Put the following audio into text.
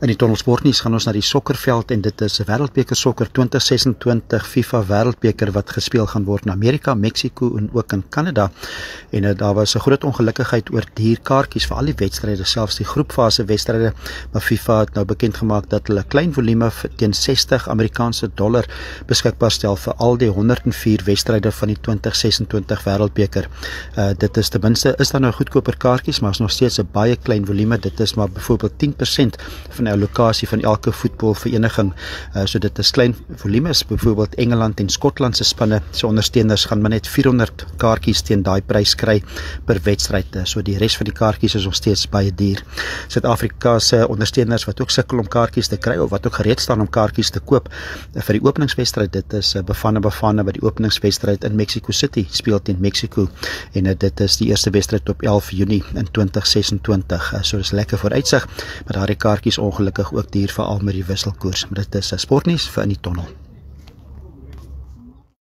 In die Tonnelsportnuus gaan ons na die sokkerveld en dit is 'n Wêreldbeker sokker 2026 FIFA Wêreldbeker wat gespeel gaan word in Amerika, Mexico en ook in Kanada. En daar was 'n groot ongelukkigheid oor dierkaartjies vir al die wedstryde, selfs die groepfase wedstryde, maar FIFA het nou bekend gemaak dat hulle 'n klein volume teen $60 beskikbaar stel vir al die 104 wedstryde van die 2026 Wêreldbeker. Dit is ten minste is daar nou goedkoper kaartjies, maar is nog steeds 'n baie klein volume. Dit is maar byvoorbeeld 10% van die allocasie van elke voetbalvereniging. So dit is klein volumes. Byvoorbeeld Engeland en Skotland se spanne se ondersteuners gaan maar net 400 kaartjies teen daai prys kry per wedstryd. So die res van die kaartjies is nog steeds baie duur. Suid-Afrika se ondersteuners wat ook sukkel om kaartjies te kry of wat ook gereed staan om kaartjies te koop vir die openingswedstryd. Dit is Bafana by die openingswedstryd in Mexico City speel teen Mexico en dit is die eerste wedstryd op 11 Junie in 2026. So dis lekker vooruitsig, maar daardie kaartjies ongelukkig ook duur veral met die wisselkoers. Maar dit is 'n sportnuus vir in die tonnel.